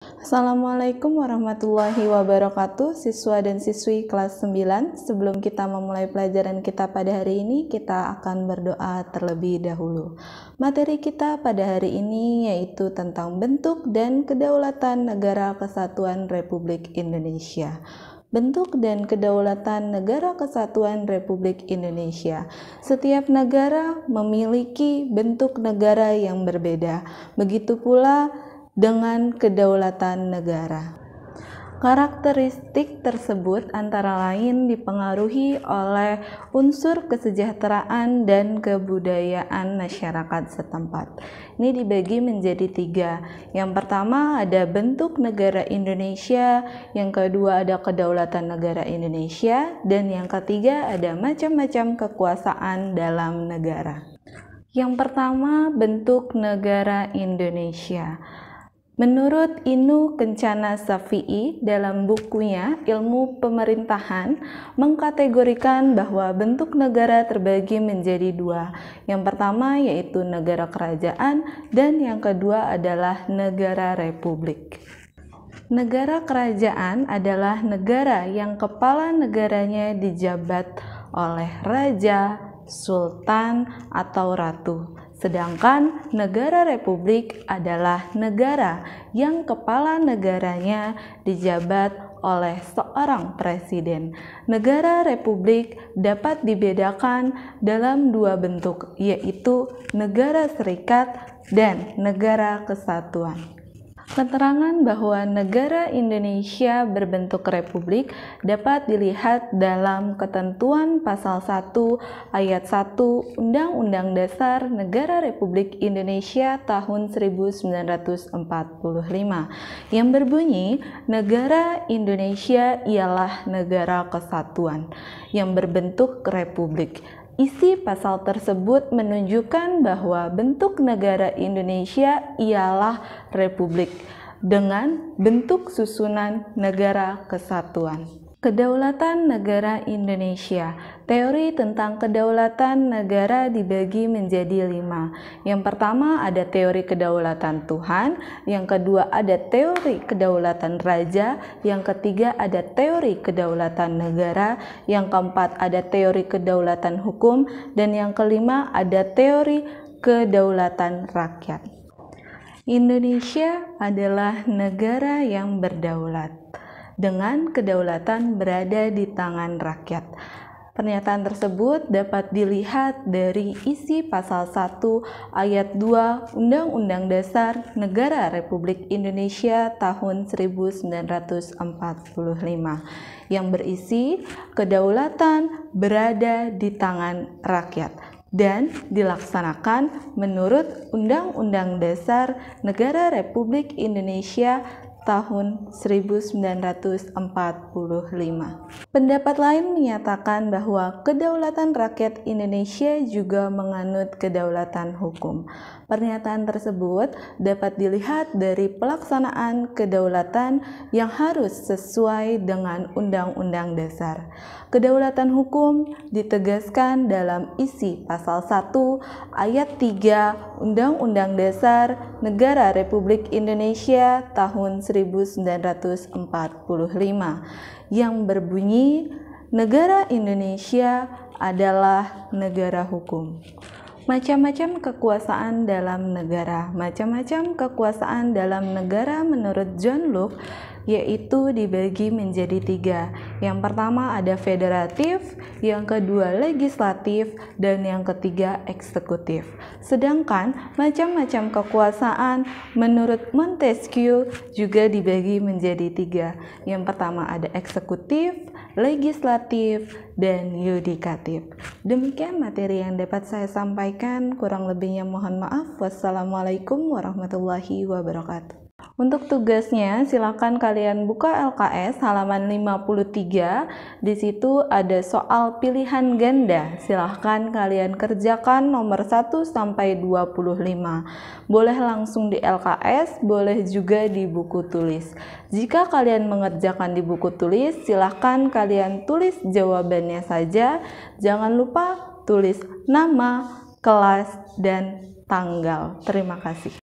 Assalamualaikum warahmatullahi wabarakatuh, siswa dan siswi kelas 9. Sebelum kita memulai pelajaran kita pada hari ini, kita akan berdoa terlebih dahulu. Materi kita pada hari ini yaitu tentang bentuk dan kedaulatan Negara Kesatuan Republik Indonesia. Bentuk dan kedaulatan Negara Kesatuan Republik Indonesia. Setiap negara memiliki bentuk negara yang berbeda. Begitu pula dengan kedaulatan negara. Karakteristik tersebut antara lain dipengaruhi oleh unsur kesejahteraan dan kebudayaan masyarakat setempat. Ini dibagi menjadi 3. Yang pertama ada bentuk negara Indonesia, yang kedua ada kedaulatan negara Indonesia, dan yang ketiga ada macam-macam kekuasaan dalam negara. Yang pertama, bentuk negara Indonesia. Menurut Inu Kencana Shafii dalam bukunya Ilmu Pemerintahan mengkategorikan bahwa bentuk negara terbagi menjadi 2. Yang pertama yaitu negara kerajaan dan yang kedua adalah negara republik. Negara kerajaan adalah negara yang kepala negaranya dijabat oleh raja, sultan, atau ratu. Sedangkan negara republik adalah negara yang kepala negaranya dijabat oleh seorang presiden. Negara republik dapat dibedakan dalam 2 bentuk, yaitu negara serikat dan negara kesatuan. Keterangan bahwa negara Indonesia berbentuk republik dapat dilihat dalam ketentuan pasal 1 ayat 1 Undang-Undang Dasar Negara Republik Indonesia tahun 1945 yang berbunyi, negara Indonesia ialah negara kesatuan yang berbentuk republik. Isi pasal tersebut menunjukkan bahwa bentuk negara Indonesia ialah republik dengan bentuk susunan negara kesatuan. Kedaulatan negara Indonesia. Teori tentang kedaulatan negara dibagi menjadi 5. Yang pertama ada teori kedaulatan Tuhan, yang kedua ada teori kedaulatan raja, yang ketiga ada teori kedaulatan negara, yang keempat ada teori kedaulatan hukum, dan yang kelima ada teori kedaulatan rakyat. Indonesia adalah negara yang berdaulat, dengan kedaulatan berada di tangan rakyat. Pernyataan tersebut dapat dilihat dari isi pasal 1 ayat 2 Undang-Undang Dasar Negara Republik Indonesia tahun 1945 yang berisi kedaulatan berada di tangan rakyat dan dilaksanakan menurut Undang-Undang Dasar Negara Republik Indonesia tahun 1945. Pendapat lain menyatakan bahwa kedaulatan rakyat Indonesia juga menganut kedaulatan hukum. Pernyataan tersebut dapat dilihat dari pelaksanaan kedaulatan yang harus sesuai dengan Undang-Undang Dasar. Kedaulatan hukum ditegaskan dalam isi pasal 1 ayat 3 Undang-Undang Dasar Negara Republik Indonesia tahun 1945 yang berbunyi, negara Indonesia adalah negara hukum. Macam-macam kekuasaan dalam negara. Macam-macam kekuasaan dalam negara menurut John Locke yaitu dibagi menjadi 3. Yang pertama ada federatif, yang kedua legislatif, dan yang ketiga eksekutif. Sedangkan macam-macam kekuasaan menurut Montesquieu juga dibagi menjadi 3. Yang pertama ada eksekutif, legislatif, dan yudikatif. Demikian materi yang dapat saya sampaikan, kurang lebihnya mohon maaf. Wassalamualaikum warahmatullahi wabarakatuh. Untuk tugasnya, silakan kalian buka LKS halaman 53. Di situ ada soal pilihan ganda. Silahkan kalian kerjakan nomor 1 sampai 25. Boleh langsung di LKS, boleh juga di buku tulis. Jika kalian mengerjakan di buku tulis, silahkan kalian tulis jawabannya saja. Jangan lupa tulis nama, kelas, dan tanggal. Terima kasih.